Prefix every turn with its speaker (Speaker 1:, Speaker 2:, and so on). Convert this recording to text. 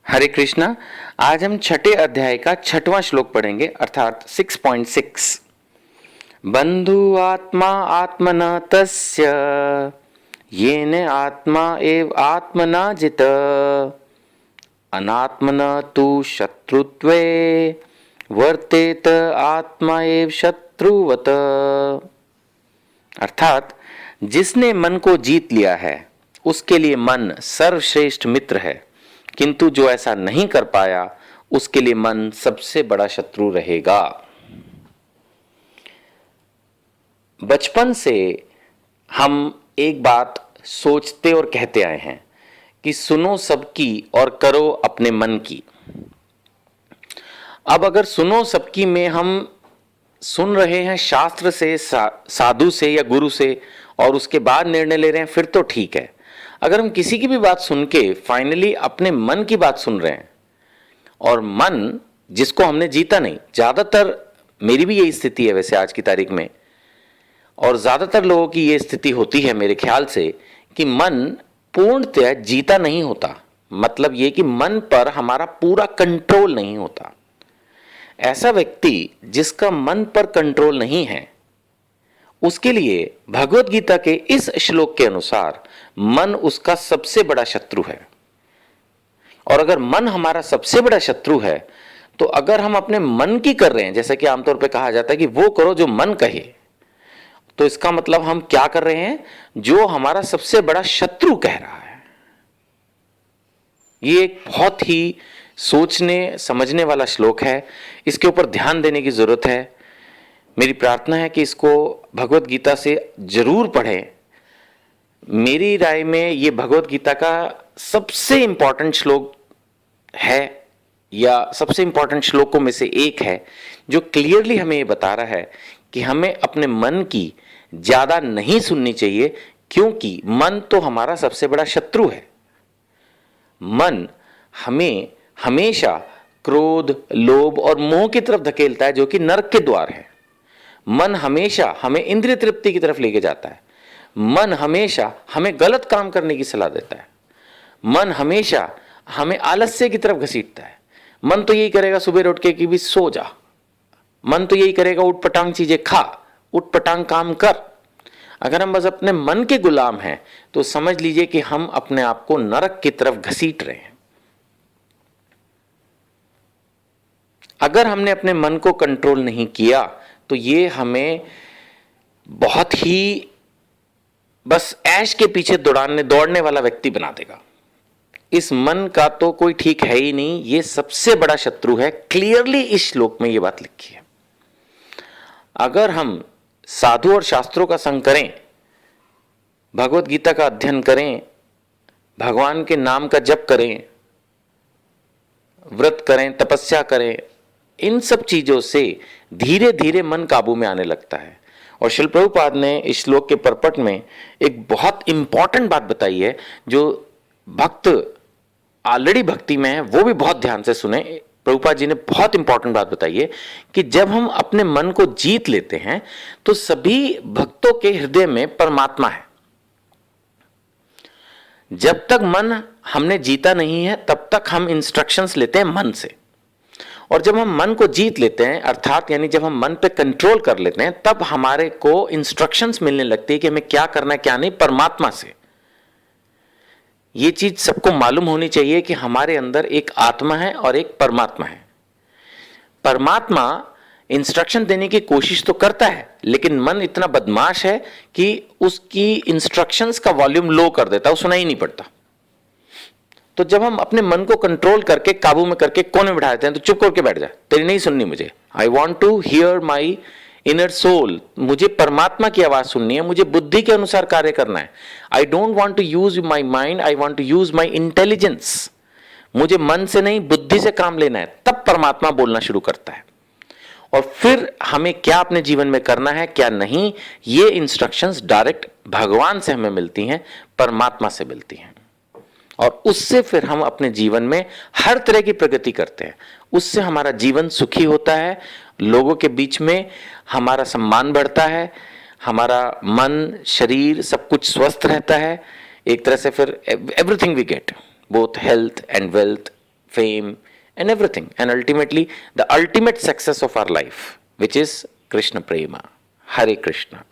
Speaker 1: हरे कृष्णा। आज हम छठे अध्याय का छठवां श्लोक पढ़ेंगे अर्थात 6.6। बंधु आत्मा आत्मना तस्य येन आत्मा एव आत्मना जित अनात्मना तु शत्रुत्वे वर्तेत आत्मा एव शत्रुवत। अर्थात जिसने मन को जीत लिया है उसके लिए मन सर्वश्रेष्ठ मित्र है, किंतु जो ऐसा नहीं कर पाया उसके लिए मन सबसे बड़ा शत्रु रहेगा। बचपन से हम एक बात सोचते और कहते आए हैं कि सुनो सबकी और करो अपने मन की। अब अगर सुनो सबकी में हम सुन रहे हैं शास्त्र से, साधु से या गुरु से, और उसके बाद निर्णय ले रहे हैं, फिर तो ठीक है। अगर हम किसी की भी बात सुन के फाइनली अपने मन की बात सुन रहे हैं और मन जिसको हमने जीता नहीं, ज्यादातर मेरी भी यही स्थिति है वैसे आज की तारीख में, और ज्यादातर लोगों की ये स्थिति होती है मेरे ख्याल से कि मन पूर्णतः जीता नहीं होता। मतलब ये कि मन पर हमारा पूरा कंट्रोल नहीं होता। ऐसा व्यक्ति जिसका मन पर कंट्रोल नहीं है उसके लिए भगवत गीता के इस श्लोक के अनुसार मन उसका सबसे बड़ा शत्रु है। और अगर मन हमारा सबसे बड़ा शत्रु है तो अगर हम अपने मन की कर रहे हैं, जैसे कि आमतौर पे कहा जाता है कि वो करो जो मन कहे, तो इसका मतलब हम क्या कर रहे हैं? जो हमारा सबसे बड़ा शत्रु कह रहा है। ये एक बहुत ही सोचने समझने वाला श्लोक है, इसके ऊपर ध्यान देने की जरूरत है। मेरी प्रार्थना है कि इसको भगवत गीता से जरूर पढ़ें। मेरी राय में ये भगवत गीता का सबसे इंपॉर्टेंट श्लोक है, या सबसे इंपॉर्टेंट श्लोकों में से एक है, जो क्लियरली हमें ये बता रहा है कि हमें अपने मन की ज्यादा नहीं सुननी चाहिए, क्योंकि मन तो हमारा सबसे बड़ा शत्रु है। मन हमें हमेशा क्रोध, लोभ और मोह की तरफ धकेलता है, जो कि नरक के द्वार है। मन हमेशा हमें इंद्रिय तृप्ति की तरफ लेके जाता है। मन हमेशा हमें गलत काम करने की सलाह देता है। मन हमेशा हमें आलस्य की तरफ घसीटता है। मन तो यही करेगा सुबह उठ के कि भी सो जा। मन तो यही करेगा उठ पटांग चीजें खा, उठ पटांग काम कर। अगर हम बस अपने मन के गुलाम हैं तो समझ लीजिए कि हम अपने आप को नरक की तरफ घसीट रहे हैं। अगर हमने अपने मन को कंट्रोल नहीं किया तो ये हमें बहुत ही बस ऐश के पीछे दौड़ने वाला व्यक्ति बना देगा। इस मन का तो कोई ठीक है ही नहीं, ये सबसे बड़ा शत्रु है। क्लियरली इस श्लोक में ये बात लिखी है। अगर हम साधु और शास्त्रों का संग करें, भगवत गीता का अध्ययन करें, भगवान के नाम का जप करें, व्रत करें, तपस्या करें, इन सब चीजों से धीरे धीरे मन काबू में आने लगता है। और श्रील प्रभुपाद ने इस श्लोक के परपट में एक बहुत इंपॉर्टेंट बात बताई है, जो भक्त ऑलरेडी भक्ति में है वो भी बहुत ध्यान से सुने। प्रभुपाद जी ने बहुत इंपॉर्टेंट बात बताई है कि जब हम अपने मन को जीत लेते हैं तो सभी भक्तों के हृदय में परमात्मा है। जब तक मन हमने जीता नहीं है तब तक हम इंस्ट्रक्शंस लेते हैं मन से, और जब हम मन को जीत लेते हैं अर्थात यानी जब हम मन पे कंट्रोल कर लेते हैं, तब हमारे को इंस्ट्रक्शंस मिलने लगती है कि हमें क्या करना है क्या नहीं, परमात्मा से। ये चीज सबको मालूम होनी चाहिए कि हमारे अंदर एक आत्मा है और एक परमात्मा है। परमात्मा इंस्ट्रक्शन देने की कोशिश तो करता है, लेकिन मन इतना बदमाश है कि उसकी इंस्ट्रक्शंस का वॉल्यूम लो कर देता है, वो सुनाई नहीं पड़ता। तो जब हम अपने मन को कंट्रोल करके काबू में करके कोने में बिठा देते हैं तो चुप करके बैठ जाए, तेरी नहीं सुननी मुझे, I want to hear my inner soul, मुझे परमात्मा की आवाज सुननी है, मुझे बुद्धि के अनुसार कार्य करना है। I don't want to use my mind, I want to use my intelligence, मुझे मन से नहीं बुद्धि से काम लेना है। तब परमात्मा बोलना शुरू करता है, और फिर हमें क्या अपने जीवन में करना है क्या नहीं, ये इंस्ट्रक्शंस डायरेक्ट भगवान से हमें मिलती हैं, परमात्मा से मिलती हैं। और उससे फिर हम अपने जीवन में हर तरह की प्रगति करते हैं। उससे हमारा जीवन सुखी होता है, लोगों के बीच में हमारा सम्मान बढ़ता है, हमारा मन शरीर सब कुछ स्वस्थ रहता है। एक तरह से फिर everything we get, both health and wealth, fame, and everything. And ultimately, the ultimate success of our life, which is Krishna Prema. Hare Krishna.